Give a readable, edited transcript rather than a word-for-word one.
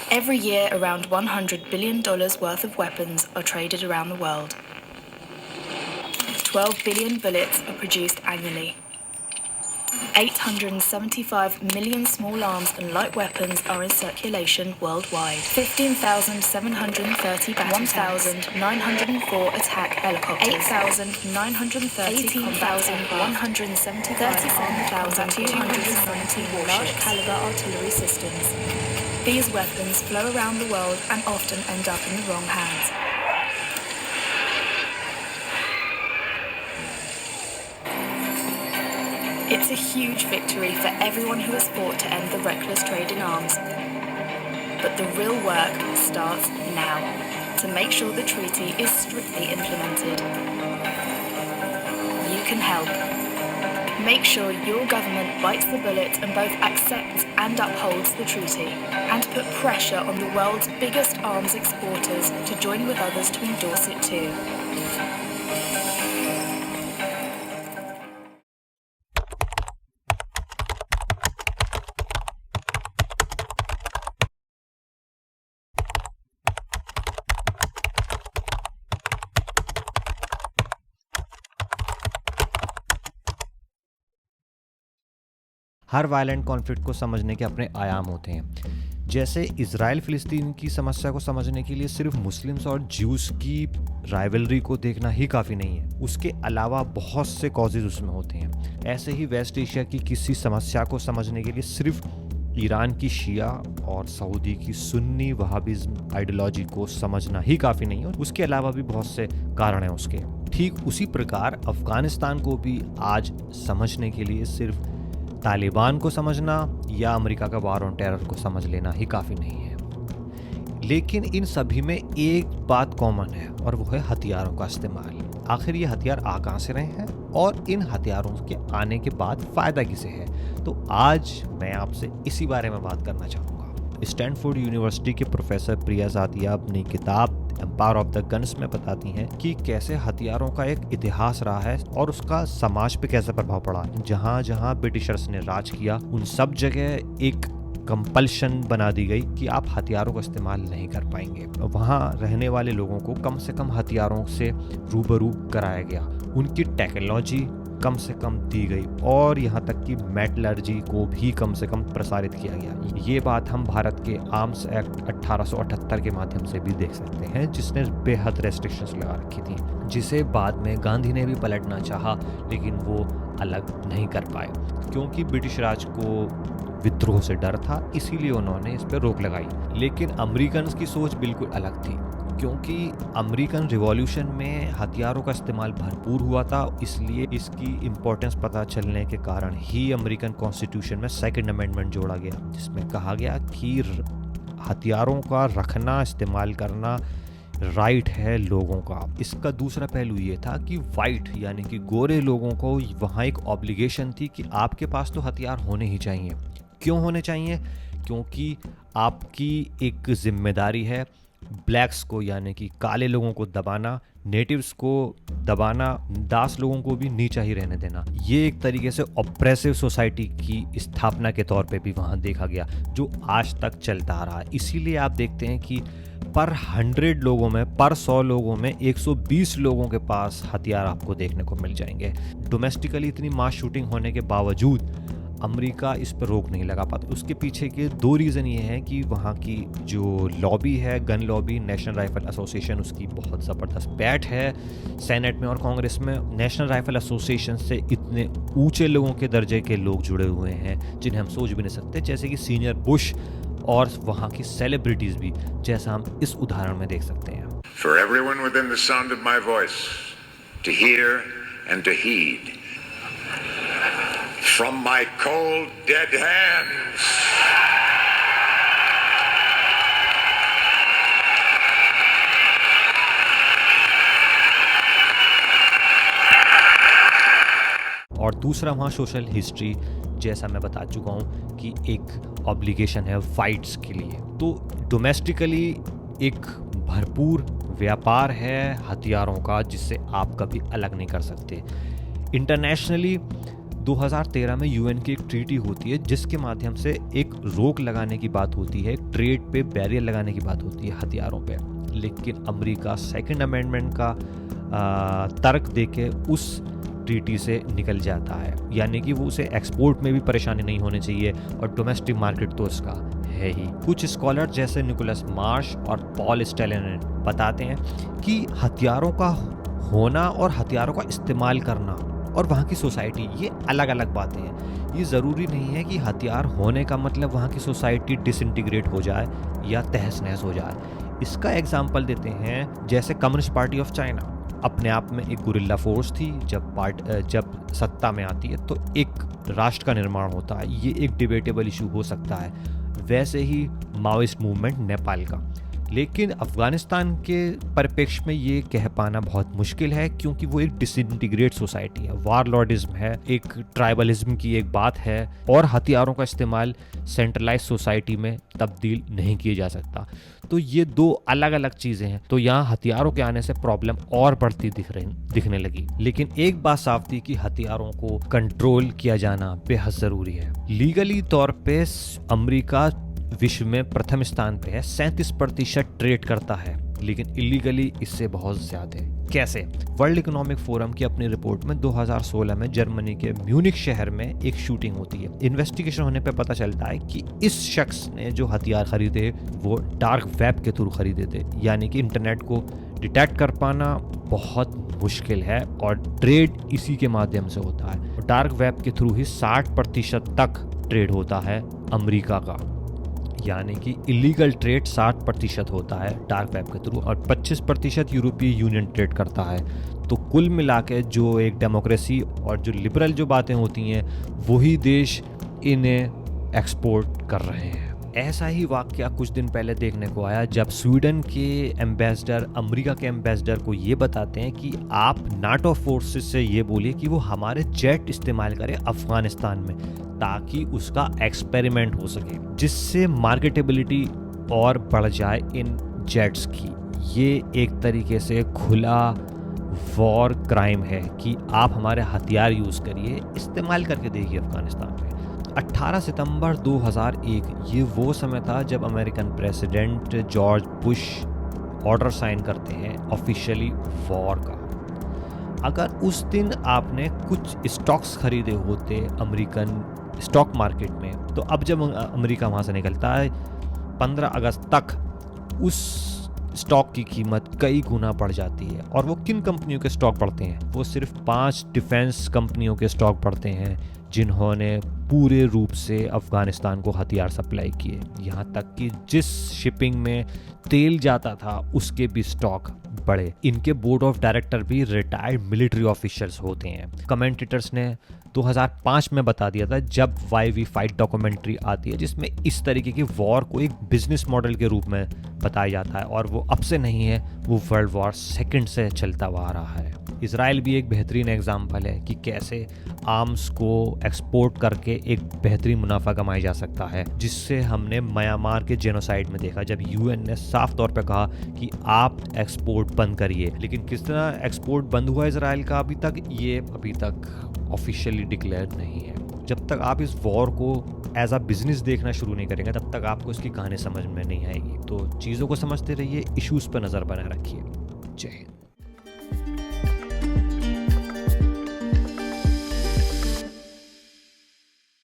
Every year, around $100 billion worth of weapons are traded around the world. 12 billion bullets are produced annually. 875 million small arms and light weapons are in circulation worldwide. 15,730 1,904 attack helicopters. 8,930 18,175 1,270 large caliber artillery systems. These weapons flow around the world and often end up in the wrong hands. It's a huge victory for everyone who has fought to end the reckless trade in arms. But the real work starts now, to make sure the treaty is strictly implemented. You can help. Make sure your government bites the bullet and both accepts and upholds the treaty, and put pressure on the world's biggest arms exporters to join with others to endorse it too. Her violent conflict को समझने के अपने आयाम होते हैं। जैसे Israel फिलिस्तीन की समस्या को समझने के लिए सिर्फ मुस्लिम्स और ज्यूस की राइवलरी को देखना ही काफ़ी नहीं है, उसके अलावा बहुत से कॉजेज उसमें होते हैं। ऐसे ही वेस्ट एशिया की किसी समस्या को समझने के लिए सिर्फ ईरान की शिया और सऊदी की सुन्नी वहाबिज्म आइडियोलॉजी को समझना ही काफ़ी नहीं है, उसके अलावा भी बहुत से कारण हैं उसके। ठीक उसी प्रकार अफगानिस्तान को भी आज समझने के लिए सिर्फ तालिबान को समझना या अमेरिका का वार ऑन टेरर को समझ लेना ही काफ़ी नहीं है। लेकिन इन सभी में एक बात कॉमन है और वो है हथियारों का इस्तेमाल। आखिर ये हथियार आ कहाँ से रहे हैं और इन हथियारों के आने के बाद फ़ायदा किसे है, तो आज मैं आपसे इसी बारे में बात करना चाहूँगा। स्टैनफोर्ड यूनिवर्सिटी के प्रोफेसर प्रिया सातिया अपनी किताब एम्पावर ऑफ द गन्स में बताती हैं कि कैसे हथियारों का एक इतिहास रहा है और उसका समाज पे कैसे प्रभाव पड़ा। जहाँ जहाँ ब्रिटिशर्स ने राज किया उन सब जगह एक कंपल्शन बना दी गई कि आप हथियारों का इस्तेमाल नहीं कर पाएंगे। वहाँ रहने वाले लोगों को कम से कम हथियारों से रूबरू कराया गया, उनकी टेक्नोलॉजी कम से कम दी गई और यहाँ तक कि मेटलर्जी को भी कम से कम प्रसारित किया गया। ये बात हम भारत के आर्म्स एक्ट 1878 के माध्यम से भी देख सकते हैं, जिसने बेहद रेस्ट्रिक्शंस लगा रखी थी, जिसे बाद में गांधी ने भी पलटना चाहा लेकिन वो अलग नहीं कर पाए क्योंकि ब्रिटिश राज को विद्रोह से डर था, इसीलिए उन्होंने इस पर रोक लगाई। लेकिन अमेरिकन की सोच बिल्कुल अलग थी क्योंकि अमेरिकन रिवॉल्यूशन में हथियारों का इस्तेमाल भरपूर हुआ था, इसलिए इसकी इम्पोर्टेंस पता चलने के कारण ही अमेरिकन कॉन्स्टिट्यूशन में सेकंड अमेंडमेंट जोड़ा गया, जिसमें कहा गया कि हथियारों का रखना इस्तेमाल करना राइट है लोगों का। इसका दूसरा पहलू ये था कि वाइट यानी कि गोरे लोगों को वहाँ एक ऑब्लिगेशन थी कि आपके पास तो हथियार होने ही चाहिए। क्यों होने चाहिए? क्योंकि आपकी एक जिम्मेदारी है ब्लैक्स को यानी कि काले लोगों को दबाना, नेटिव्स को दबाना, दास लोगों को भी नीचा ही रहने देना। ये एक तरीके से ऑप्रेसिव सोसाइटी की स्थापना के तौर पे भी वहाँ देखा गया, जो आज तक चलता आ रहा है। इसीलिए आप देखते हैं कि पर 100 लोगों में, पर 100 लोगों में 120 लोगों के पास हथियार आपको देखने को मिल जाएंगे। डोमेस्टिकली इतनी मास शूटिंग होने के बावजूद अमेरिका इस पर रोक नहीं लगा पाता। उसके पीछे के 2 रीज़न ये हैं कि वहाँ की जो लॉबी है, gun lobby, national rifle association, उसकी बहुत ज़बरदस्त बैठ है सेनेट में और कांग्रेस में। नेशनल राइफल एसोसिएशन से इतने ऊंचे लोगों के दर्जे के लोग जुड़े हुए हैं जिन्हें हम सोच भी नहीं सकते, जैसे कि सीनियर बुश और वहाँ की सेलिब्रिटीज़ भी, जैसा हम इस उदाहरण में देख सकते हैं। For everyone within the sound of my voice to hear and to heed. From my cold, dead hands. और दूसरा वहाँ सोशल हिस्ट्री, जैसा मैं बता चुका हूँ कि एक ऑब्लिगेशन है फाइट्स के लिए। तो डोमेस्टिकली एक भरपूर व्यापार है हथियारों का, जिससे आप कभी अलग नहीं कर सकते। इंटरनेशनली 2013 में यूएन की एक ट्रीटी होती है जिसके माध्यम से एक रोक लगाने की बात होती है, ट्रेड पे बैरियर लगाने की बात होती है हथियारों पे। लेकिन अमेरिका सेकंड अमेंडमेंट का तर्क देके उस ट्रीटी से निकल जाता है, यानी कि वो उसे एक्सपोर्ट में भी परेशानी नहीं होनी चाहिए और डोमेस्टिक मार्केट तो उसका है ही। कुछ स्कॉलर जैसे निकोलस मार्श और पॉल स्टेलन बताते हैं कि हथियारों का होना और हथियारों का इस्तेमाल करना और वहाँ की सोसाइटी, ये अलग अलग बातें हैं। ये ज़रूरी नहीं है कि हथियार होने का मतलब वहाँ की सोसाइटी डिसइंटीग्रेट हो जाए या तहस नहस हो जाए। इसका एग्जाम्पल देते हैं जैसे कम्युनिस्ट पार्टी ऑफ चाइना अपने आप में एक गुरिल्ला फोर्स थी। जब सत्ता में आती है तो एक राष्ट्र का निर्माण होता है, ये एक डिबेटेबल इशू हो सकता है। वैसे ही माओइस्ट मूवमेंट नेपाल का। लेकिन अफगानिस्तान के परिप्रेक्ष्य में ये कह पाना बहुत मुश्किल है क्योंकि वो एक डिसइंटीग्रेट सोसाइटी है, वारलॉर्डिज्म है, एक ट्राइबलिज्म की एक बात है और हथियारों का इस्तेमाल सेंट्रलाइज सोसाइटी में तब्दील नहीं किया जा सकता। तो ये दो अलग अलग चीज़ें हैं। तो यहाँ हथियारों के आने से प्रॉब्लम और बढ़ती दिखने लगी। लेकिन एक बात साफ थी कि हथियारों को कंट्रोल किया जाना बेहद ज़रूरी है। लीगली तौर पे अमेरिका विश्व में प्रथम स्थान पे है, 37% ट्रेड करता है, लेकिन इलीगली इससे बहुत ज्यादा है। कैसे? वर्ल्ड इकोनॉमिक फोरम की अपनी रिपोर्ट में 2016 में जर्मनी के म्यूनिख शहर में एक शूटिंग होती है। इन्वेस्टिगेशन होने पे पता चलता है कि इस शख्स ने जो हथियार खरीदे वो डार्क वेब के थ्रू खरीदे थे, यानी कि इंटरनेट को डिटेक्ट कर पाना बहुत मुश्किल है और ट्रेड इसी के माध्यम से होता है। डार्क वेब के थ्रू ही 60% तक ट्रेड होता है अमेरिका का, यानी कि इलीगल ट्रेड 60% होता है डार्क वेब के थ्रू और 25% यूरोपीय यूनियन ट्रेड करता है। तो कुल मिला के जो एक डेमोक्रेसी और जो लिबरल जो बातें होती हैं वही देश इन्हें एक्सपोर्ट कर रहे हैं। ऐसा ही वाकया कुछ दिन पहले देखने को आया जब स्वीडन के एम्बेसडर अमेरिका के एम्बेसडर को ये बताते हैं कि आप नाटो फोर्सेस से ये बोलिए कि वो हमारे जेट इस्तेमाल करें अफगानिस्तान में ताकि उसका एक्सपेरिमेंट हो सके, जिससे मार्केटेबिलिटी और बढ़ जाए इन जेट्स की। ये एक तरीके से खुला वॉर क्राइम है कि आप हमारे हथियार यूज़ करिए, इस्तेमाल करके देखिए अफगानिस्तान में। 18 सितंबर 2001 ये वो समय था जब American president George Bush order sign करते हैं ऑफिशियली वॉर का। अगर उस दिन आपने कुछ स्टॉक्स खरीदे होते अमेरिकन स्टॉक मार्केट में, तो अब जब अमेरिका वहाँ से निकलता है 15 अगस्त तक उस स्टॉक की कीमत कई गुना बढ़ जाती है। और वो किन कंपनियों के स्टॉक बढ़ते हैं? वो सिर्फ 5 डिफेंस कंपनियों के स्टॉक बढ़ते हैं जिन्होंने पूरे रूप से अफगानिस्तान को हथियार सप्लाई किए। यहाँ तक कि जिस शिपिंग में तेल जाता था उसके भी स्टॉक बढ़े। इनके बोर्ड ऑफ डायरेक्टर भी रिटायर्ड मिलिट्री ऑफिसर्स होते हैं। कमेंटेटर्स ने 2005 में बता दिया था जब वाई वी फाइट डॉक्यूमेंट्री आती है जिसमें इस तरीके की वॉर को एक बिजनेस मॉडल के रूप में बताया जाता है और वो अब से नहीं है, वो वर्ल्ड वॉर सेकंड से चलता हुआ आ रहा है। इजराइल भी एक बेहतरीन एग्जाम्पल है कि कैसे आर्म्स को एक्सपोर्ट करके एक बेहतरीन मुनाफा कमाया जा सकता है, जिससे हमने म्यांमार के जेनोसाइड में देखा जब यूएन ने साफ तौर पे कहा कि आप एक्सपोर्ट बंद करिए। लेकिन किस तरह एक्सपोर्ट बंद हुआ इजराइल का अभी तक ऑफिशियली डिक्लेयर नहीं है। जब तक आप इस वॉर को एज अ बिजनेस देखना शुरू नहीं करेंगे तब तक आपको इसकी कहानी समझ में नहीं आएगी। तो चीज़ों को समझते रहिए, इश्यूज़ पर नज़र बनाए रखिए। जय हिंद।